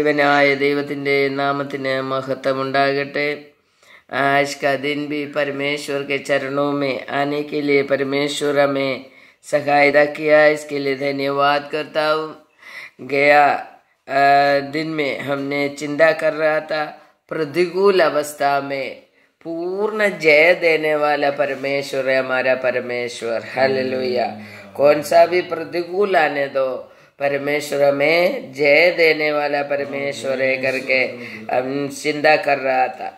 ായ ദൈവത്തിൻ്റെ നാമത്തിന് महत्वമുണ്ടാകട്ടെ। आज का दिन भी परमेश्वर के चरणों में आने के लिए परमेश्वर हमें सहायता किया, इसके लिए धन्यवाद करता हूँ। गया दिन में हमने चिंता कर रहा था, प्रतिकूल अवस्था में पूर्ण जय देने वाला परमेश्वर है हमारा परमेश्वर। हालेलुया। कौन सा भी प्रतिकूल आने दो, परमेश्वर हमें जय देने वाला परमेश्वर है करके हम चिंता कर रहा था।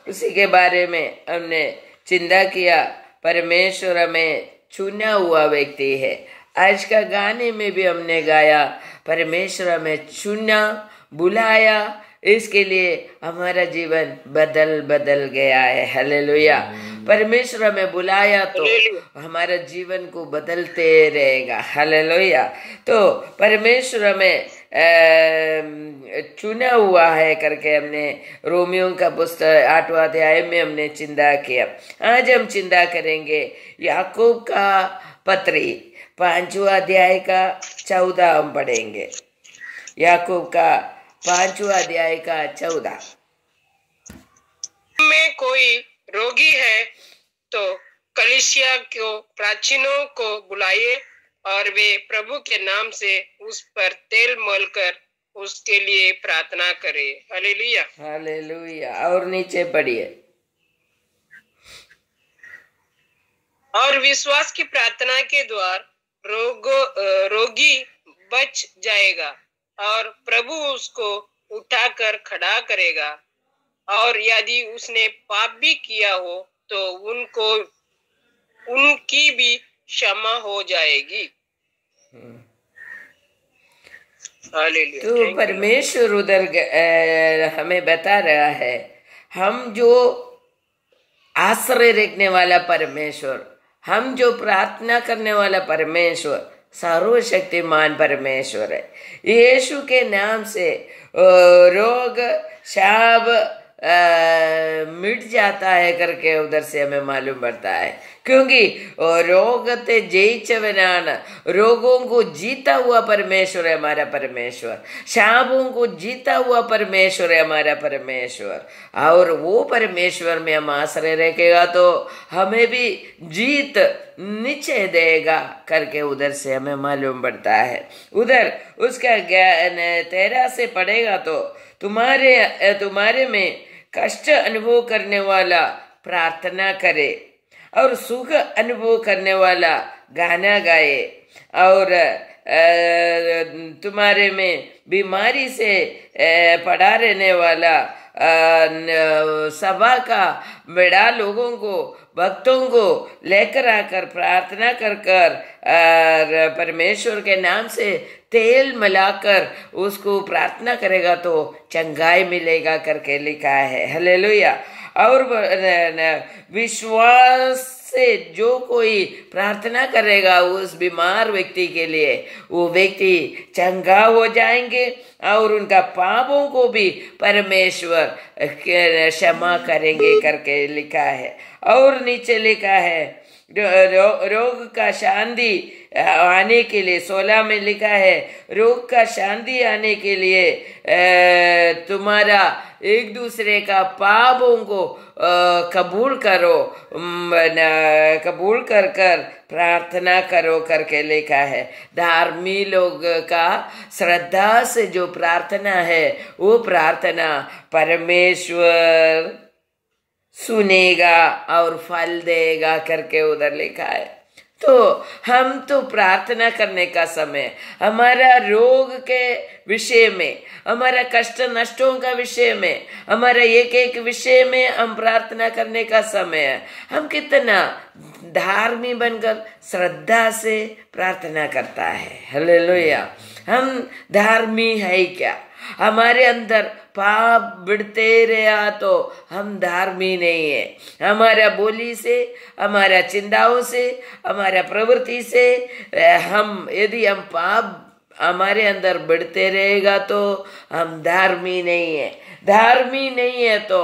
उसी के बारे में हमने चिंता किया। परमेश्वर हमें चुना हुआ व्यक्ति है। आज का गाने में भी हमने गाया, परमेश्वर हमें चुना, बुलाया, इसके लिए हमारा जीवन बदल बदल गया है। हालेलुया। परमेश्वर हमें बुलाया तो हमारा जीवन को बदलते रहेगा। हालेलुया। तो परमेश्वर हमें चुना हुआ है करके हमने रोमियो का पुस्तक 8वां अध्याय में हमने चिंता किया। आज हम चिंता करेंगे याकूब का पत्री 5वां अध्याय का 14 हम पढ़ेंगे। याकूब का 5वां अध्याय का 14। में कोई रोगी है तो कलीसिया को प्राचीनों को बुलाए और वे प्रभु के नाम से उस पर तेल मलकर उसके लिए प्रार्थना करे। हालेलुया। हालेलुया। और नीचे पढ़िए। और विश्वास की प्रार्थना के द्वारा रोगी बच जाएगा और प्रभु उसको उठाकर खड़ा करेगा। और यदि उसने पाप भी किया हो तो उनकी भी क्षमा हो जाएगी। तो परमेश्वर उधर हमें बता रहा है, हम जो आश्रय रखने वाला परमेश्वर, हम जो प्रार्थना करने वाला परमेश्वर सर्वशक्तिमान परमेश्वर है। यीशु के नाम से रोग शाप मिट जाता है करके उधर से हमें मालूम पड़ता है, क्योंकि रोगते जयिचवनान, रोगों को जीता हुआ परमेश्वर है हमारा परमेश्वर, शापों को जीता हुआ परमेश्वर है हमारा परमेश्वर। और वो परमेश्वर में हम आश्रय रखेगा तो हमें भी जीत निश्चय देगा करके उधर से हमें मालूम पड़ता है। उधर उसका 13 से पढ़ेगा तो तुम्हारे में कष्ट अनुभव करने वाला प्रार्थना करे और सुख अनुभव करने वाला गाना गाए, और तुम्हारे में बीमारी से पड़ा रहने वाला सभा का बड़ा लोगों को, भक्तों को लेकर आकर प्रार्थना कर परमेश्वर के नाम से तेल मिलाकर उसको प्रार्थना करेगा तो चंगाई मिलेगा करके लिखा है। हालेलुया। और विश्वास से जो कोई प्रार्थना करेगा उस बीमार व्यक्ति के लिए, वो व्यक्ति चंगा हो जाएंगे और उनका पापों को भी परमेश्वर क्षमा करेंगे करके लिखा है। और नीचे लिखा है रोग का शांति आने के लिए, 16 में लिखा है रोग का शांति आने के लिए तुम्हारा एक दूसरे का पापों को कबूल करो, कबूल कर प्रार्थना करो करके लिखा है। धार्मिक लोग का श्रद्धा से जो प्रार्थना है वो प्रार्थना परमेश्वर सुनेगा और फल देगा करके उधर लिखा है। तो हम तो प्रार्थना करने का समय, हमारा रोग के विषय में, हमारा कष्ट नष्टों का विषय में, हमारा एक एक विषय में हम प्रार्थना करने का समय है। हम कितना धार्मिक बनकर श्रद्धा से प्रार्थना करता है। हालेलुया। हम धार्मिक है क्या? हमारे अंदर पाप बढ़ते रहा तो हम धार्मिक नहीं है। हमारा बोली से, हमारा चिंताओं से, हमारा प्रवृत्ति से यदि हम पाप हमारे अंदर बढ़ते रहेगा तो हम धार्मिक नहीं है। धार्मिक नहीं है तो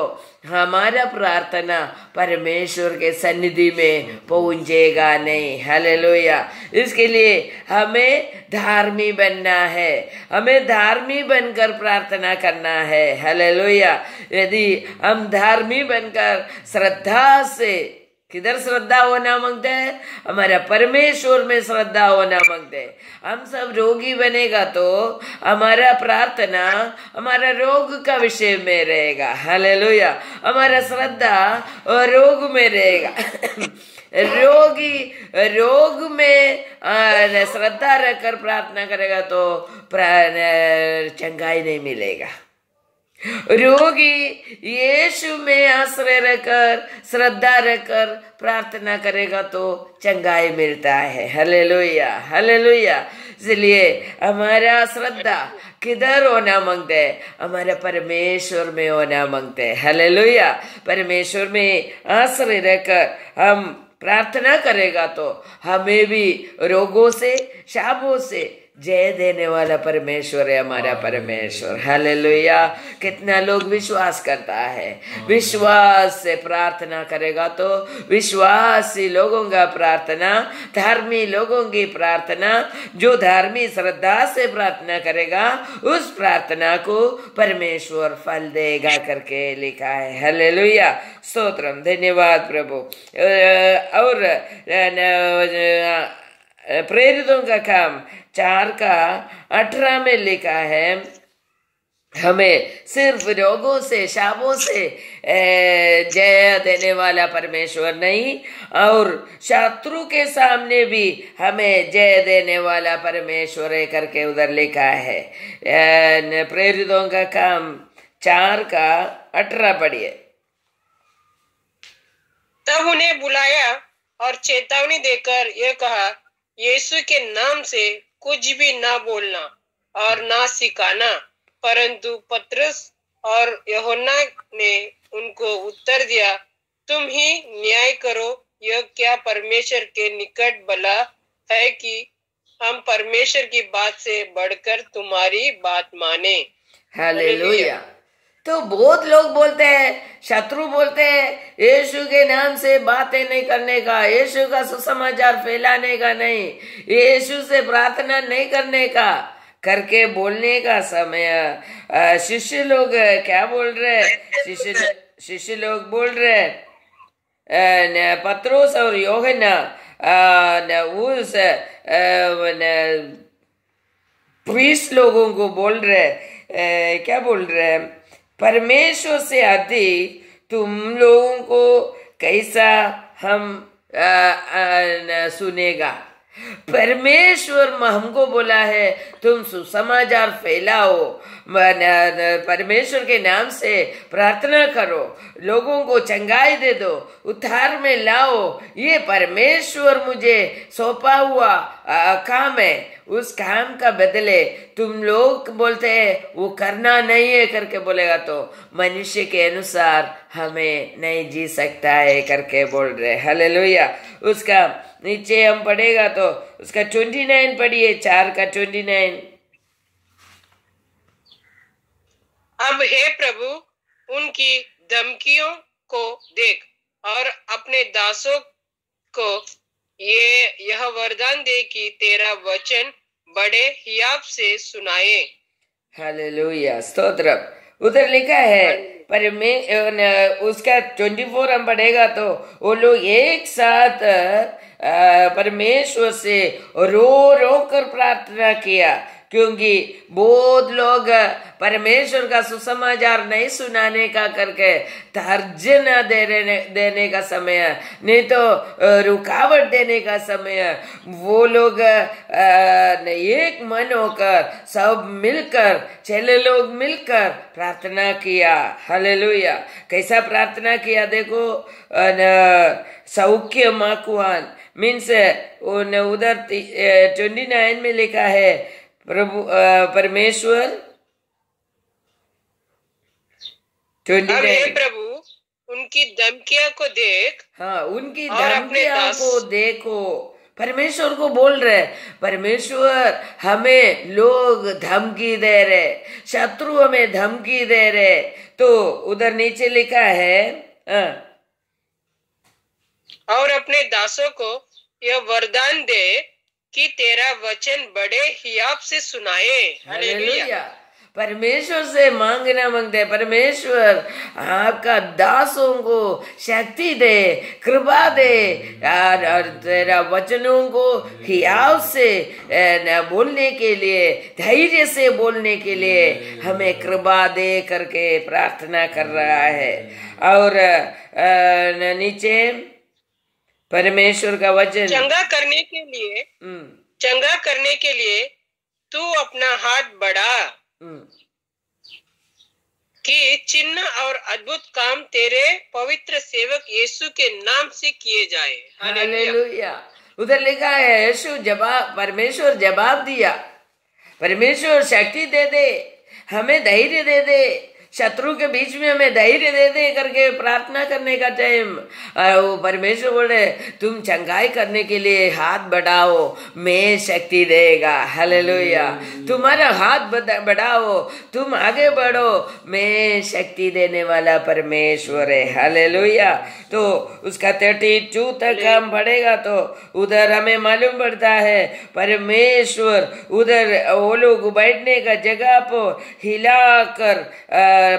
हमारा प्रार्थना परमेश्वर के सन्निधि में पहुंचेगा नहीं। हालेलुया। इसके लिए हमें धार्मिक बनना है, हमें धार्मिक बनकर प्रार्थना करना है। हालेलुया। यदि हम धार्मिक बनकर श्रद्धा से, किधर श्रद्धा होना मांगते हैं? हमारा परमेश्वर में श्रद्धा होना मांगते हैं। हम सब रोगी बनेगा तो हमारा प्रार्थना हमारा रोग का विषय में रहेगा। हालेलुया। हमारा श्रद्धा और रोग में रहेगा। रोगी रोग में श्रद्धा रखकर प्रार्थना करेगा तो चंगाई नहीं मिलेगा। रोगी यीशु में आश्रय रखकर श्रद्धा रखकर प्रार्थना करेगा तो चंगाई मिलता है। Hallelujah, hallelujah. इसलिए हमारा श्रद्धा किधर होना मांगते हैं? हमारे परमेश्वर में होना मांगते हैं। हालेलुया। परमेश्वर में आश्रय रखकर हम प्रार्थना करेगा तो हमें भी रोगों से, शापों से जय देने वाला परमेश्वर है हमारा परमेश्वर। हालेलुया। कितना लोग विश्वास करता है? विश्वास से प्रार्थना करेगा तो विश्वासी लोगों का प्रार्थना, धार्मिक लोगों की प्रार्थना, जो धार्मिक श्रद्धा से प्रार्थना करेगा उस प्रार्थना को परमेश्वर फल देगा करके लिखा है। हालेलुया। स्तोत्रम, धन्यवाद प्रभु। और प्रेरितों का काम 4:18 में लिखा है, हमें सिर्फ रोगों से, शापों से जय देने वाला परमेश्वर नहीं, और शत्रु के सामने भी हमें जय देने वाला परमेश्वर है करके उधर लिखा है। प्रेरितों का काम 4:18 पढ़िए। तब उन्हें बुलाया और चेतावनी देकर यह कहा, यीशु के नाम से कुछ भी ना बोलना और ना सिखाना। परंतु पतरस और यूहन्ना ने उनको उत्तर दिया, तुम ही न्याय करो, यह क्या परमेश्वर के निकट भला है कि हम परमेश्वर की बात से बढ़कर तुम्हारी बात माने। हालेलुया। तो बहुत लोग बोलते हैं, शत्रु बोलते हैं, यीशु के नाम से बातें नहीं करने का, यीशु का सुसमाचार फैलाने का नहीं, यीशु से प्रार्थना नहीं करने का करके बोलने का समय शिष्य लोग क्या बोल रहे हैं? शिष्य लोग बोल रहे हैं, पतरस और यूहन्ना उस प्रीस्ट लोगों को बोल रहे, क्या बोल रहे हैं? परमेश्वर से अधिक तुम लोगों को कैसा हम सुनेगा? परमेश्वर हमको बोला है तुम सुसमाचार फैलाओ, परमेश्वर के नाम से प्रार्थना करो, लोगों को चंगाई दे दो, उद्धार में लाओ। ये परमेश्वर मुझे सौंपा हुआ काम है। उस काम का बदले तुम लोग बोलते हैं वो करना नहीं है करके बोलेगा तो मनुष्य के अनुसार हमें नहीं जी सकता है करके बोल रहे। हालेलुया। उसका नीचे हम पढ़ेगा तो उसका 29 पढ़िए, 4:29। अब हे प्रभु, उनकी धमकियों को देख और अपने दासों को यह वरदान दे कि तेरा वचन बड़े हियाव से सुनाए। हालेलुया, स्तोत्र। उधर लिखा है उसका 24 हम पढ़ेगा तो वो लोग एक साथ परमेश्वर से रो रो कर प्रार्थना किया, क्योंकि बहुत लोग परमेश्वर का सुसमाचार नहीं सुनाने का करके तर्जना देने का समय, नहीं तो रुकावट देने का समय, वो लोग एक मन होकर सब मिलकर, 6 लोग मिलकर प्रार्थना किया। हालेलुया। कैसा प्रार्थना किया देखो, सौख्य माकुआन मीन्स उधर 29 में लिखा है, प्रभु परमेश्वर 29, प्रभु उनकी धमकियों को देख, हाँ उनकी धमकियों को देखो, परमेश्वर को बोल रहे, परमेश्वर हमें लोग धमकी दे रहे, शत्रु हमें धमकी दे रहे। तो उधर नीचे लिखा है और अपने दासों को यह वरदान दे कि तेरा वचन बड़े हियाव से सुनाए। हालेलुया। परमेश्वर से मांगना मांगते, परमेश्वर आपका दासों को शक्ति दे, कृपा दे, और तेरा वचनों को हियाव से बोलने के लिए, धैर्य से बोलने के लिए हमें कृपा दे करके प्रार्थना कर रहा है। और नीचे परमेश्वर का वचन, चंगा करने के लिए तू अपना हाथ बढ़ा कि चिन्ह और अद्भुत काम तेरे पवित्र सेवक यीशु के नाम से किए जाए। हालेलुया। उधर लिखा है परमेश्वर जवाब दिया, परमेश्वर शक्ति दे दे, हमें धैर्य दे दे, शत्रु के बीच में हमें धैर्य दे दे करके प्रार्थना करने का टाइम। वो परमेश्वर बोले तुम चंगाई करने के लिए हाथ बढ़ाओ, मैं शक्ति देगा। हालेलुया। तुम्हारा हाथ बढ़ाओ, तुम आगे बढ़ो, मैं शक्ति देने वाला परमेश्वर है। हालेलुया। तो उसका 32 तक हम पढ़ेगा तो उधर हमें मालूम पड़ता है परमेश्वर उधर वो लोग बैठने का जगह पर हिलाकर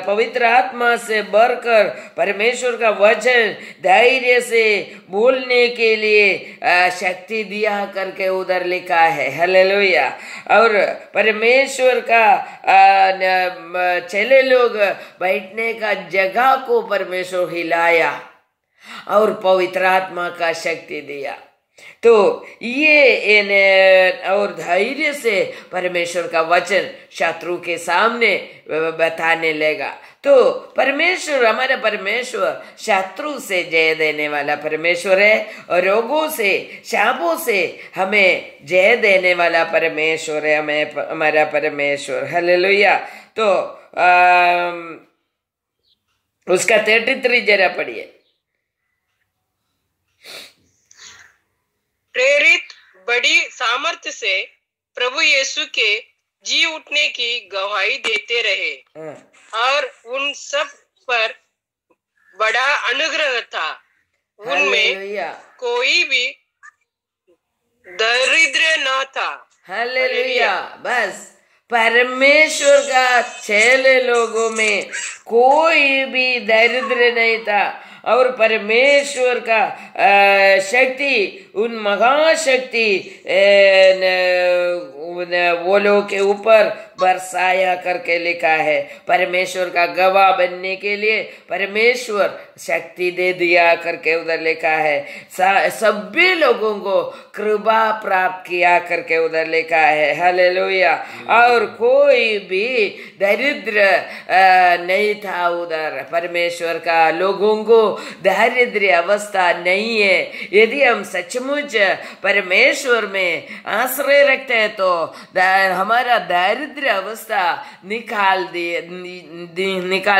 पवित्र आत्मा से भरकर परमेश्वर का वचन धैर्य से बोलने के लिए शक्ति दिया करके उधर लिखा है। हालेलुया। और परमेश्वर का चेले लोग बैठने का जगह को परमेश्वर हिलाया और पवित्र आत्मा का शक्ति दिया। तो ये और धैर्य से परमेश्वर का वचन शत्रु के सामने बताने लगा। तो परमेश्वर, हमारा परमेश्वर शत्रु से जय देने वाला परमेश्वर है और रोगों से, शापों से हमें जय देने वाला परमेश्वर है, हमारा परमेश्वर। हालेलुया। तो उसका 33 जरा पढ़िए। प्रेरित बड़ी सामर्थ्य से प्रभु यीशु के जी उठने की गवाही देते रहे और उन सब पर बड़ा अनुग्रह था। उनमें कोई भी दरिद्र न था। हालेलुया। बस परमेश्वर का चेले लोगों में कोई भी दरिद्र नहीं था और परमेश्वर का शक्ति, उन महाशक्ति वो लोग के ऊपर बरसाया करके लिखा है। परमेश्वर का गवाह बनने के लिए परमेश्वर शक्ति दे दिया करके उधर लिखा है। सभी लोगों को कृपा प्राप्त किया करके उधर लिखा है। हालेलुया। और कोई भी दरिद्र नहीं था उधर। परमेश्वर का लोगों को दारिद्र्य अवस्था नहीं है। यदि हम सचमुच परमेश्वर में आश्रय रखते हैं तो हमारा दारिद्र्य अवस्था निकाल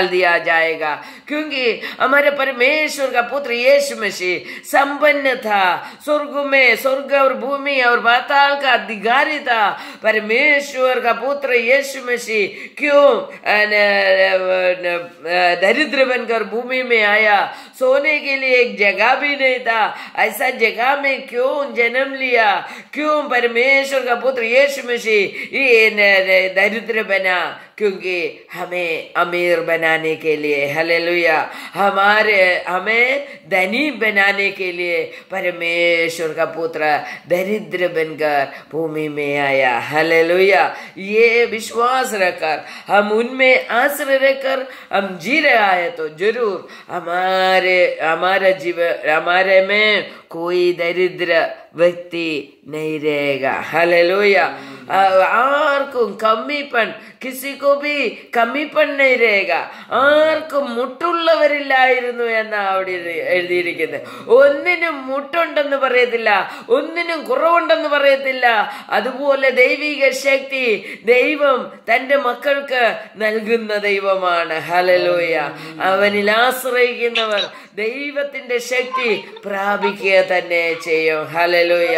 दिया जाएगा, क्योंकि हमारे परमेश्वर का पुत्र यीशु मसीह संपन्न था, स्वर्ग और भूमि और पाताल का अधिकारी था। परमेश्वर का पुत्र यीशु मसीह क्यों दरिद्र बनकर भूमि में आया? सोने के लिए एक जगह भी नहीं था, ऐसा जगह में क्यों जन्म लिया? क्यों परमेश्वर का पुत्र यीशु मसीह ये दरिद्र बना? क्योंकि हमें अमीर बनाने के लिए, हालेलुया, हमें धनी बनाने के लिए परमेश्वर का पुत्र दरिद्र बनकर भूमि में आया। हालेलुया। ये विश्वास रखकर हम उनमें आश्रय रखकर हम जी रहा है तो जरूर हमारा जीवन, हमारे में कोई दरिद्र व्यक्ति नहीं रहेगा। हालेलुया। और कमीपन किसी को भी കമ്മിപ്പൺ नहीं रहेगा. ആർക്കും മുട്ടുള്ളവരില്ലായിരുന്നു എന്നാ അവിടെ എഴുതിയിരിക്കുന്നത്. ഒന്നിനും മുട്ടുണ്ടെന്ന് പറയത്തില്ല, ഒന്നിനും കുറവുണ്ടെന്ന് പറയത്തില്ല. അതുപോലെ ദൈവിക ശക്തി ദൈവം തന്റെ മക്കൾക്ക് നൽകുന്ന ദൈവമാണ്. ഹല്ലേലൂയ. അവനിൽ ആശ്രയിക്കുന്നവർ ദൈവത്തിന്റെ ശക്തി പ്രാപിക്കുക തന്നെ ചെയ്യും. ഹല്ലേലൂയ.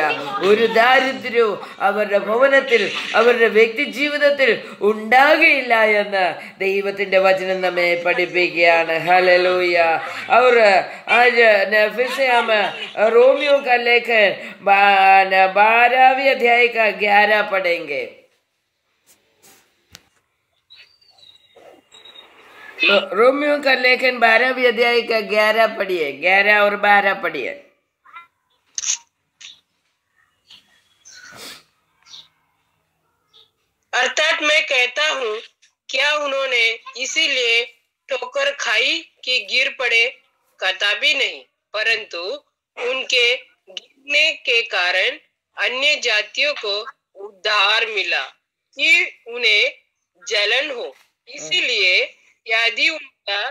ഒരു ദാരിദ്ര്യവും അവരുടെ ഭവനത്തിൽ, അവരുടെ വ്യക്തി ജീവിതത്തിൽ ഉണ്ടാകുകയില്ല എന്ന് ദൈവത്തിന്റെ വചനം നമ്മെ പഠിപ്പിക്കുകയാണ്. हालेलुया. और आज फिर से हम रोमियो का लेखन 12वें अध्याय का 11 पढ़ेंगे. रोमियो का लेखन 12वें अध्याय का 11 पढ़िए. 11 और 12 पढ़िए. अर्थात मैं कहता हूँ, क्या उन्होंने इसीलिए ठोकर खाई कि गिर पड़े? कदापि नहीं, परंतु उनके गिरने के कारण अन्य जातियों को उद्धार मिला कि उन्हें जलन हो. इसीलिए यदि उनका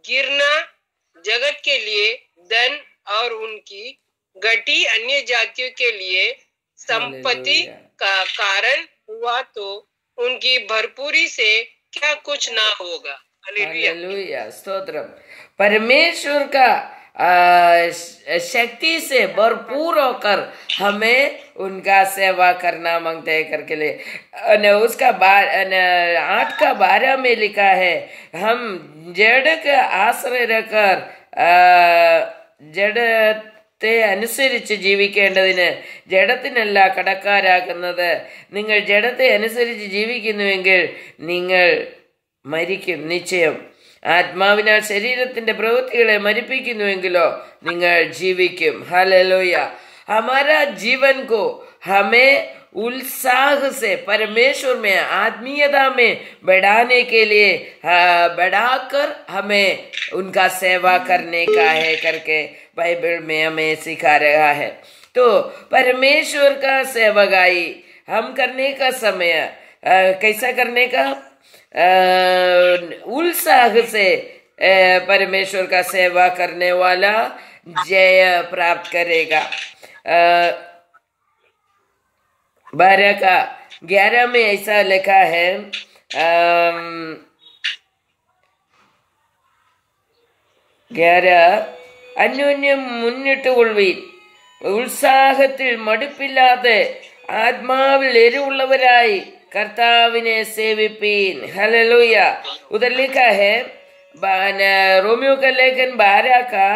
गिरना जगत के लिए धन और उनकी घटी अन्य जातियों के लिए संपत्ति का कारण हुआ, तो उनकी भरपूरी से क्या कुछ ना होगा. हालेलुया. स्तोत्रम. परमेश्वर का शक्ति से भरपूर होकर हमें उनका सेवा करना मांगते हैं करके ले. उसका 8 का 12 में लिखा है, हम जड़ का आश्रय रखकर ജഡത്തെ അനുസരിച്ച് ജീവിക്കേണ്ടതിന് ജഡത്തിനല്ല കടക്കാരാക്കുന്നത്. നിങ്ങൾ ജഡത്തെ അനുസരിച്ച് ജീവിക്കുന്നുവെങ്കിൽ നിങ്ങൾ മരിക്കും നിശ്ചയം. ആത്മാവിനാൽ ശരീരത്തിന്റെ പ്രവൃത്തികളെ മരിപ്പിക്കുന്നുവെങ്കിലോ നിങ്ങൾ ജീവിക്കും. हालेलुया. हमारा जीवन को हमें उत्साह से परमेश्वर में आत्मीयता में बढ़ाने के लिए बढ़ाकर हमें उनका सेवा करने का है करके बाइबल में हमें सिखा रहा है. तो परमेश्वर का सेवकाई हम करने का समय कैसा करने का? उत्साह से परमेश्वर का सेवा करने वाला जय प्राप्त करेगा. 12 का 11 में ऐसा लिखा है, അന്യോന്യം മുന്നിട്ട് കൊള്ളുവീൻ, ഉത്സാഹത്തിൽ മടുപ്പില്ലാതെ ആത്മാവിൽ എരിവുള്ളവരായി कर्ताविने सेविपीन. हालेलुया. उधर लिखा है रोमियो का लेखन 12 का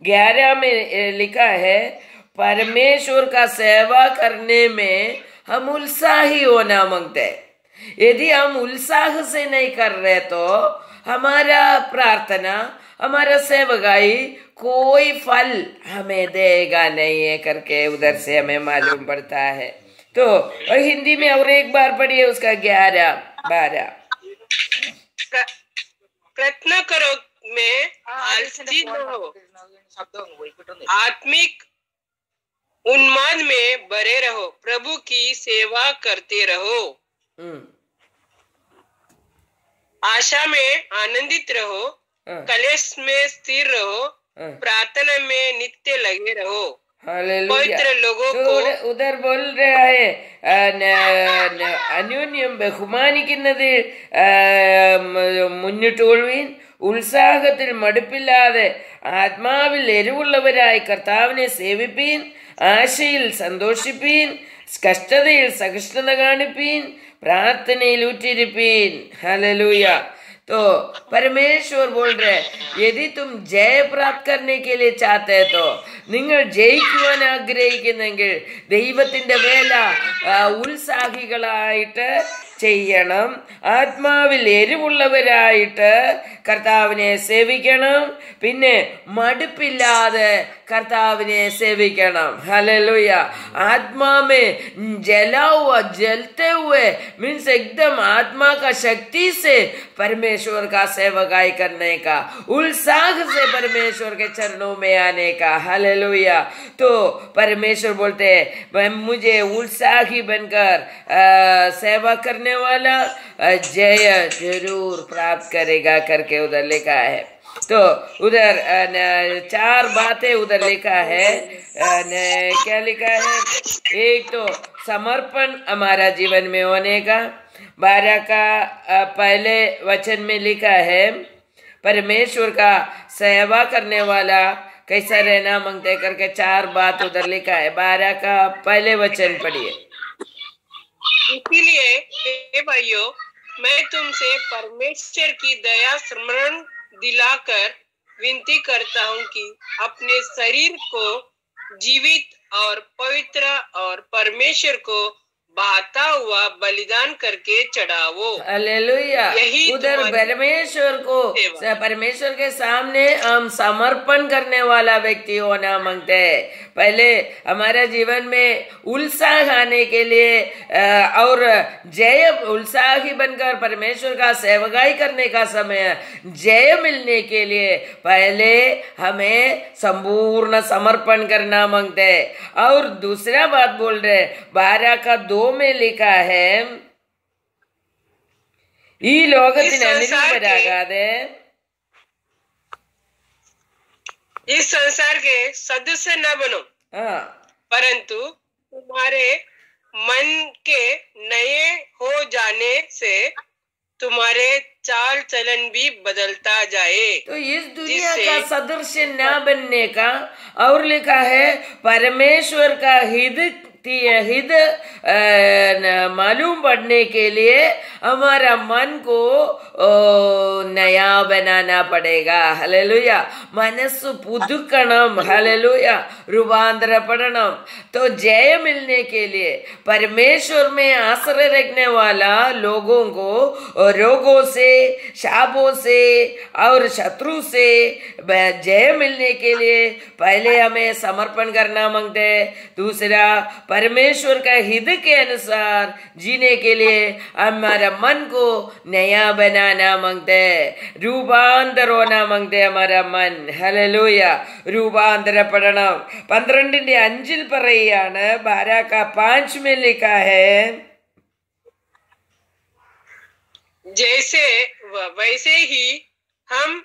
11 में लिखा है, परमेश्वर का सेवा करने में हम उत्साही होना मांगते हैं. यदि हम उत्साह से नहीं कर रहे तो हमारा प्रार्थना, हमारा सेवकाई कोई फल हमें देगा नहीं है करके उधर से हमें मालूम पड़ता है. तो हिंदी में और एक बार पढ़िए उसका 11-12. प्रयत्न करो में आलसी न हो, आत्मिक उन्माद में बरे रहो, प्रभु की सेवा करते रहो, आशा में आनंदित रहो, कलेश में स्थिर रहो, प्रार्थना में नित्य लगे रहो. पवित्र लोगों को उधर बोल रहा है അന്യോന്യം ബഹുമാനിക്കുന്നതിൽ മുന്നിട്ട് കൊള്ളുവീൻ, ഉത്സാഹത്തിൽ മടുപ്പില്ലാതെ ആത്മാവിൽ എരിവുള്ളവരായി കർത്താവിനെ സേവിപ്പീൻ, ആശയിൽ സന്തോഷിപ്പീൻ, കഷ്ടതയിൽ സഹിഷ്ണുത കാണിപ്പീൻ, പ്രാർത്ഥനയിൽ ഊറ്റിരിപ്പീൻ. हालेलुया. तो परमेश्वर बोल रहे, यदि तुम जय प्राप्त करने के लिए चाहते हैं तो നിങ്ങൾ ജയിക്കുവാൻ ആഗ്രഹിക്കുന്നെങ്കിൽ ദൈവത്തിന്റെ വേല ഉത്സാഹികളായിട്ട് ചെയ്യണം, ആത്മാവിൽ എരിവുള്ളവരായിട്ട് കർത്താവിനെ സേവിക്കണം, പിന്നെ മടുപ്പില്ലാതെ कर्ताविने सेविकणम. हालेलुया. आत्मा में जला हुआ, जलते हुए मीन्स एकदम आत्मा का शक्ति से परमेश्वर का सेवकाई करने का, उत्साह से परमेश्वर के चरणों में आने का. हालेलुया. तो परमेश्वर बोलते हैं मुझे उत्साही बनकर सेवा करने करने वाला जय जरूर प्राप्त करेगा करके उधर लिखा है। तो उधर 4 बातें उधर लिखा है। क्या लिखा है? एक तो समर्पण हमारा जीवन में होने का। 12 का पहले वचन में लिखा है परमेश्वर का सेवा करने वाला कैसा रहना मांगते करके 4 बात उधर लिखा है। 12 का पहले वचन पढ़िए। इसीलिए हे भाइयों, मैं तुमसे परमेश्वर की दया स्मरण दिलाकर विनती करता हूँ कि अपने शरीर को जीवित और पवित्र और परमेश्वर को बहाता हुआ बलिदान करके चढ़ावो। हालेलुया। उधर परमेश्वर के सामने हम समर्पण करने वाला व्यक्ति होना मांगते हैं। पहले हमारे जीवन में उत्साह आने के लिए और जय उत्साही बनकर परमेश्वर का सेवकाई करने का समय जय मिलने के लिए पहले हमें संपूर्ण समर्पण करना मांगते हैं। और दूसरा बात बोल रहे 12 का 2 में लिखा है ഈ ലോകത്തിന് അനുരൂപരാകാതെ इस संसार के सदस्य न बनो, परंतु तुम्हारे मन के नए हो जाने से तुम्हारे चाल चलन भी बदलता जाए। तो इस दुनिया का सदृश्य न बनने का और लिखा है परमेश्वर का हित मालूम पड़ने के लिए हमारा मन को नया बनाना पड़ेगा। हालेलुया। मनस्सु पुदुक्कणम, हालेलुया, रूपांतरपड़नम। तो जय मिलने के लिए परमेश्वर में आश्रय रखने वाला लोगों को रोगों से, शापों से और शत्रु से जय मिलने के लिए पहले हमें समर्पण करना मांगते। दूसरा परमेश्वर का हित के अनुसार जीने के लिए हमारा मन को नया बनाना मांगते, रूपांतर होना मांगते हमारा मन। हालेलुया। रूपांतरപ്പെടണം। 12:5 പറയുകയാണ്। 12 का 5 में लिखा है जैसे वैसे ही हम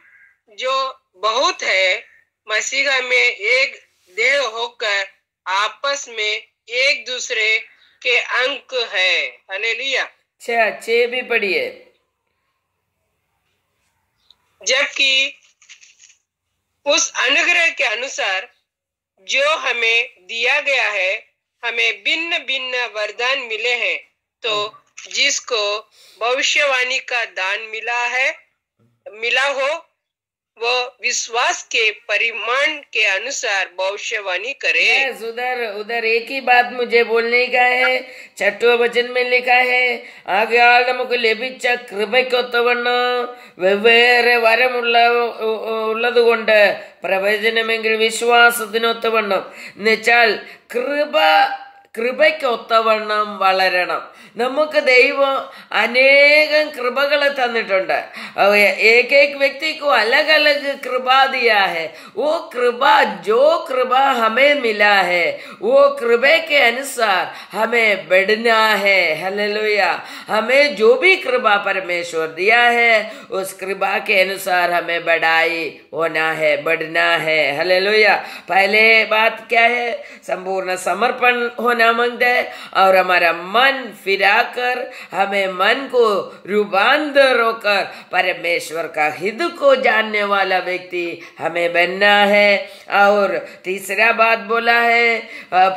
जो बहुत है मसीह में एक देह होकर आपस में एक दूसरे के अंक है। हालेलुया। 6 भी पढ़िए। जबकि उस अनुग्रह के अनुसार जो हमें दिया गया है, हमें भिन्न भिन्न वरदान मिले हैं। तो जिसको भविष्यवाणी का दान मिला हो वो विश्वास के परिमाण के अनुसार भविष्यवाणी करे। उधर एक ही बात मुझे बोलने का है। 6 वचन में लिखा है ആകയാൽ നമുക്ക് ലഭിച്ച കൃപയ്ക്കൊത്തവണ്ണം വെവ്വേറെ വരമുള്ളത് കൊണ്ട് പ്രവചനമെങ്കിൽ വിശ്വാസത്തിനൊത്തവണ്ണം എന്നുവെച്ചാൽ കൃപയ്ക്കൊത്തവണ്ണം വളരണം. നമുക്ക് ദൈവം अनेകം കൃപകളെ തന്നിട്ടുണ്ട്. एक एक व्यक्ति को अलग अलग कृपा दिया है। वो कृपा जो कृपा हमें मिला है वो कृपा के अनुसार हमें बढ़ना है। हालेलुया। हमें जो भी कृपा परमेश्वर दिया है उस कृपा के अनुसार हमें बढ़ाई होना है, बढ़ना है। हालेलुया। पहले बात क्या है? संपूर्ण समर्पण होना मांगते हैं और हमारा मन फिराकर हमें मन को रूपांतर होकर परमेश्वर का हित को जानने वाला व्यक्ति हमें बनना है। और तीसरा बात बोला है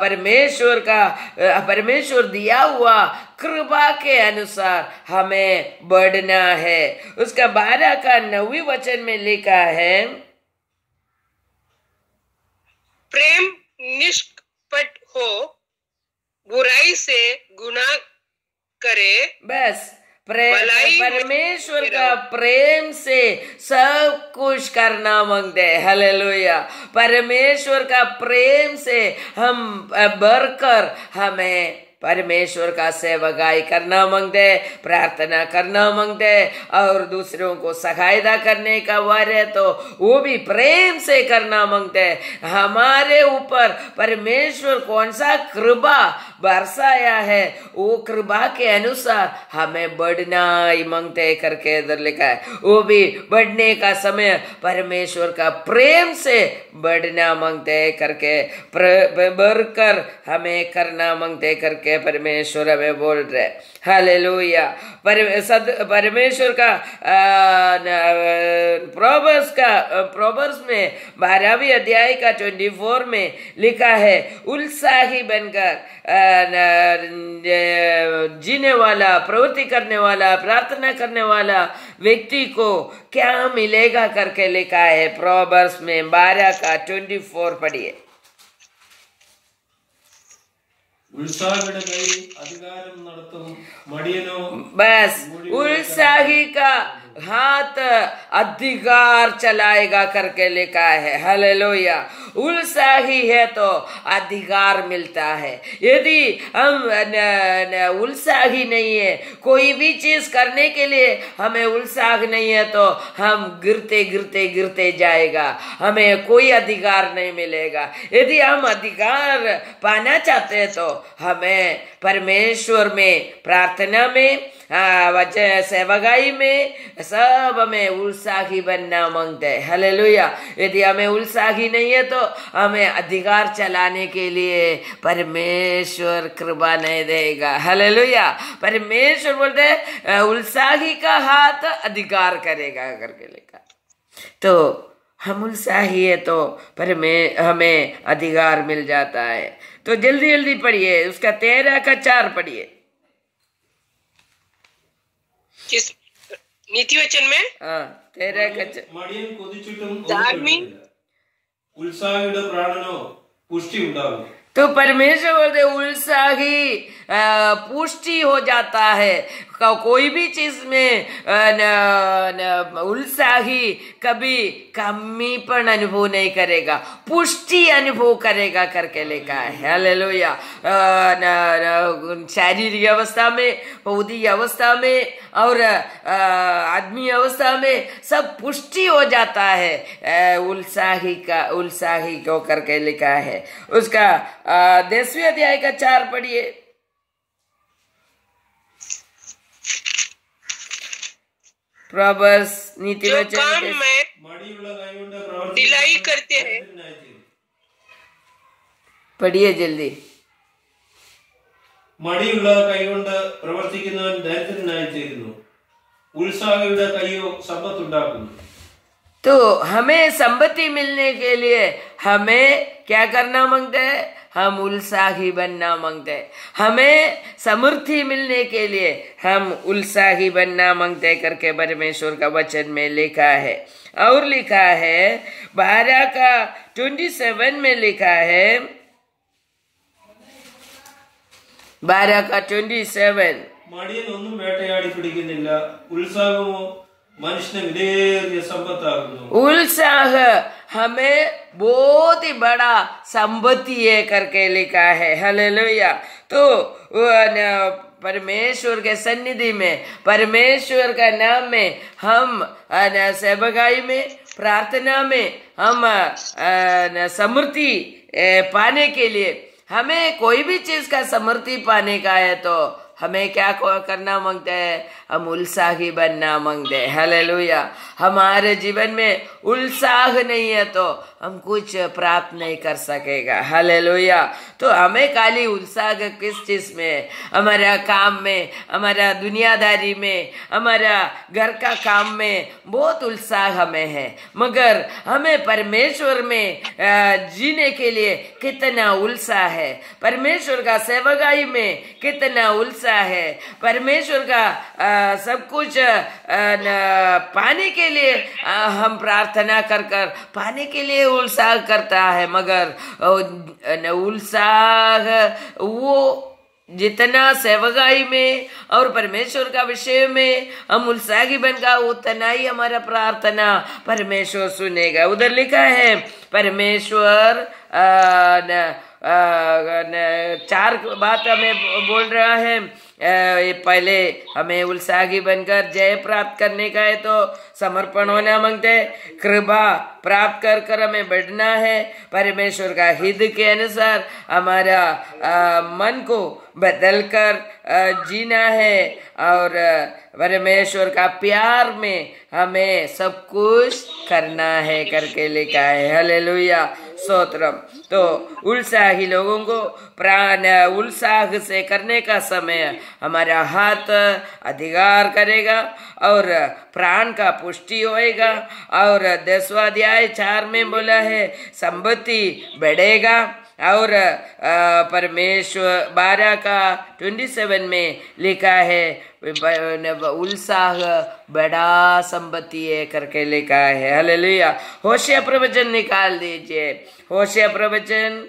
परमेश्वर दिया हुआ कृपा के अनुसार हमें बढ़ना है। उसका 12 का 9 वचन में लिखा है प्रेम निष्कपट हो, बुराई से गुनाह करे। बस परमेश्वर का प्रेम से सब कुछ करना मांगते हैं। हालेलुया। परमेश्वर का प्रेम से हम बढ़कर हमें परमेश्वर का सेवकाई करना मांगते, प्रार्थना करना मांगते और दूसरों को सहायता करने का वर है तो वो भी प्रेम से करना मांगते। हमारे ऊपर परमेश्वर कौन सा कृपा बरसाया है, वो कृपा के अनुसार हमें बढ़ना ही मांगते हैं करके इधर लिखा है। वो भी बढ़ने का समय परमेश्वर का प्रेम से बढ़ना मांगते हैं करके, बढ़कर हमें करना मांगते करके परमेश्वर हमें बोल रहे। हालेलुया। परमेश्वर का प्रोवर्ब्स में 12वीं अध्याय का 24 में लिखा है, उत्साही बनकर जीने वाला, प्रवृत्ति करने वाला, प्रार्थना करने वाला व्यक्ति को क्या मिलेगा करके लिखा है। प्रोवर्ब्स में 12 का 24 पढ़िए। बस उत्साही का हाथ अधिकार चलाएगा करके लिखा है। हालेलुया। उत्साही है तो अधिकार मिलता है। यदि हम उत्साही नहीं है, कोई भी चीज करने के लिए हमें उत्साह नहीं है, तो हम गिरते गिरते गिरते जाएगा, हमें कोई अधिकार नहीं मिलेगा। यदि हम अधिकार पाना चाहते हैं तो हमें परमेश्वर में, प्रार्थना में, सेवकाई में सब हमें उत्साही बनना मांगते हैं। हालेलुया। यदि हमें उत्साही नहीं है तो हमें अधिकार चलाने के लिए परमेश्वर कृपा नहीं देगा। हालेलुया। परमेश्वर बोलते हैं उत्साही का हाथ अधिकार करेगा करके लिखा। तो हम उत्साही है तो हमें अधिकार मिल जाता है। तो जल्दी जल्दी पढ़िए, उसका 13 का 4 पढ़िए। किस नीति वचन में? 13 का 4। तो परमेश्वर बोलते उत्साही पुष्टि हो जाता है। कोई भी चीज में उत्साही कभी कमीपन अनुभव नहीं करेगा, पुष्टि अनुभव करेगा करके लिखा है। हालेलुया। शारीरिक अवस्था में, बौद्धिक अवस्था में और आदमी अवस्था में सब पुष्टि हो जाता है उत्साही को करके लिखा है। उसका 10वें अध्याय का 4 पढ़िए। प्रोवर्ब्स नीति वचन। जो काम में दिलाई करते हैं, पढ़िए जल्दी। മടിയുള്ള കൈകൊണ്ട് പ്രവർത്തിക്കുന്നവൻ ദരിദ്രനായി തീരുന്നു, ഉത്സാഹിയുടെ കൈയോ സമ്പത്തുണ്ടാക്കുന്നു। तो हमें संपत्ति मिलने के लिए हमें क्या करना मांगते हैं? हम उत्साही बनना मांगते हैं। हमें समृद्धि मिलने के लिए हम उत्साही बनना मांगते करके परमेश्वर का वचन में लिखा है। और लिखा है 12 का 27 में लिखा है, 12 का 27, മടിയനൊന്നും വേട്ടയാടി പിടിക്കുന്നില്ല, ഉത്സാഹമോ मनुष्य विलेरिय संपत्ति। उत्साह हमें बहुत ही बड़ा संपत्ति है करके लिखा है। हालेलुया। तो परमेश्वर के सन्निधि में, परमेश्वर का नाम में, हम सेवकाई में, प्रार्थना में हम समृद्धि पाने के लिए, हमें कोई भी चीज का समृद्धि पाने का है तो हमें क्या करना मांगते हैं? हम उत्साही बनना मांगते हैं। हालेलुया। हमारे जीवन में उत्साह नहीं है तो हम कुछ प्राप्त नहीं कर सकेगा। हालेलुया। तो हमें खाली उत्साह किस चीज में? हमारा काम में, हमारा दुनियादारी में, हमारा घर का काम में बहुत उत्साह हमें है, मगर हमें परमेश्वर में जीने के लिए कितना उत्साह है, परमेश्वर का सेवकाई में कितना उत्साह है, परमेश्वर का सब कुछ पाने के लिए हम प्रार्थना कर पाने के लिए उत्साह करता है, मगर उत्साह वो जितना सेवकाई में और परमेश्वर का विषय में हम उत्साही बनकर उतना ही हमारा प्रार्थना परमेश्वर सुनेगा। उधर लिखा है परमेश्वर चार बात हमें बोल रहा है। पहले हमें उत्साही बनकर जय प्राप्त करने का है, तो समर्पण होना मांगते हैं। कृपा प्राप्त कर कर हमें बढ़ना है। परमेश्वर का हित के अनुसार हमारा मन को बदलकर जीना है, और परमेश्वर का प्यार में हमें सब कुछ करना है करके लिखा है। हालेलुया, स्तोत्रम। तो उत्साही लोगों को प्राण उत्साह से करने का समय हमारा हाथ अधिकार करेगा और प्राण का पुष्टि होएगा। और 10वां अध्याय 4 में बोला है संपत्ति बढ़ेगा, और परमेश्वर 12 का 27 में लिखा है उत्साह बड़ा संपत्ति है करके लिखा है। हालेलुया। होशे प्रवचन निकाल दीजिए। होशे प्रवचन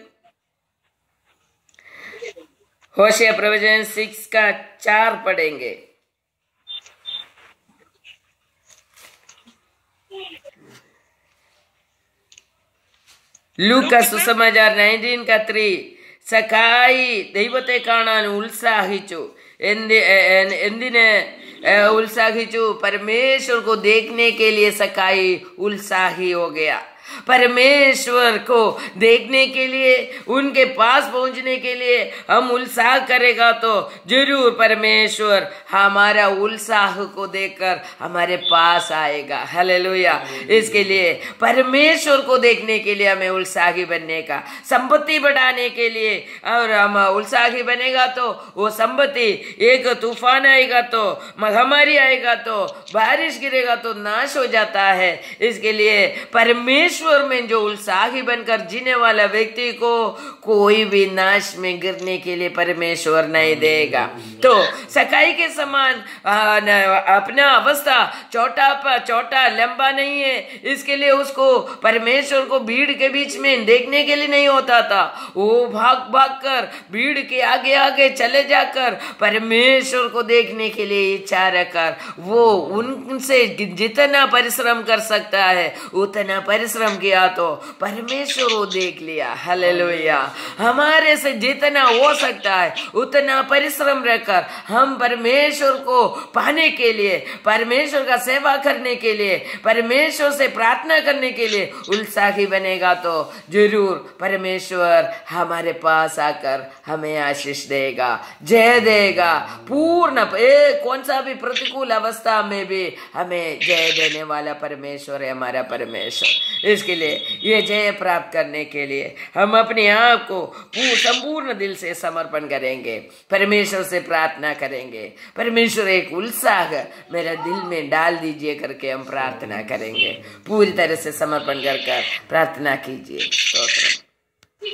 6 का 4 पढ़ेंगे। ലൂക്ക സുസമാചാർ 19:3 സഖായി ദൈവത്തെ കാണാൻ ഉത്സാഹിച്ചു. എന്തിന് ഉത്സാഹിച്ചു? परमेश्वर को देखने के लिए सखाई उत्साही हो गया। परमेश्वर को देखने के लिए, उनके पास पहुंचने के लिए हम उत्साह करेगा तो जरूर परमेश्वर हमारा उत्साह को देखकर हमारे पास आएगा। हालेलुया। इसके लिए परमेश्वर को देखने के लिए हमें उत्साही बनने का, संपत्ति बढ़ाने के लिए, और हम उत्साही बनेगा तो वो संपत्ति, एक तूफान आएगा तो, महामारी आएगा तो, बारिश गिरेगा तो नाश हो जाता है। इसके लिए परमेश्वर में जो उत्साही बनकर जीने वाला व्यक्ति को कोई भी नाश में गिरने के लिए परमेश्वर नहीं देगा। तो सकाई के समान अपना अवस्था छोटा लंबा नहीं है, इसके लिए उसको परमेश्वर को भीड़ के बीच में देखने के लिए नहीं होता था। वो भाग कर भीड़ के आगे आगे चले जाकर परमेश्वर को देखने के लिए इच्छा रखकर वो उनसे जितना परिश्रम कर सकता है उतना परिश्रम किया तो परमेश्वर वो देख लिया। हालेलुया। हमारे से जितना हो सकता है उतना परिश्रम रखकर हम परमेश्वर को पाने के लिए, परमेश्वर का सेवा करने के लिए, परमेश्वर से प्रार्थना करने के लिए उत्साही बनेगा तो जरूर परमेश्वर हमारे पास आकर हमें आशीष देगा, जय देगा। पूर्ण कौन सा भी प्रतिकूल अवस्था में भी हमें जय देने वाला परमेश्वर है हमारा परमेश्वर। इसके लिए ये जय प्राप्त करने के लिए हम अपने आप को संपूर्ण दिल से समर्पण करेंगे, परमेश्वर से प्रार्थना करेंगे। परमेश्वर एक उत्साह मेरा दिल में डाल दीजिए करके हम प्रार्थना करेंगे। पूरी तरह से समर्पण कर प्रार्थना कीजिए।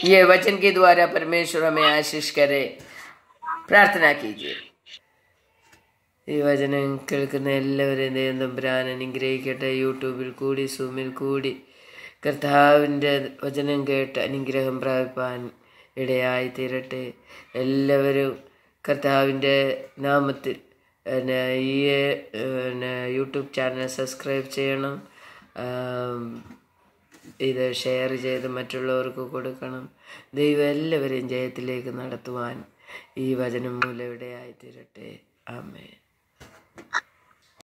ये वचन के द्वारा परमेश्वर हमें आशीष करे। प्रार्थना कीजिए। ഈ വചനം കേൾക്കുന്ന എല്ലാവരെയും ദൈവം തമ്പുരാൻ അനുഗ്രഹിക്കട്ടെ. യൂട്യൂബിൽ കൂടി സൂമിൽ കൂടി കർത്താവിൻ്റെ വചനം കേട്ട് അനുഗ്രഹം പ്രാപിപ്പാൻ ഇടയായി തീരട്ടെ. എല്ലാവരും കർത്താവിൻ്റെ നാമത്തിൽ ഈ യൂട്യൂബ് ചാനൽ സബ്സ്ക്രൈബ് ചെയ്യണം. ഇത് ഷെയർ ചെയ്ത് മറ്റുള്ളവർക്ക് കൊടുക്കണം. ദൈവം എല്ലാവരെയും ജയത്തിലേക്ക് നടത്തുവാൻ ഈ വചനം മൂലം ഇടയായി തീരട്ടെ. ആമേൻ.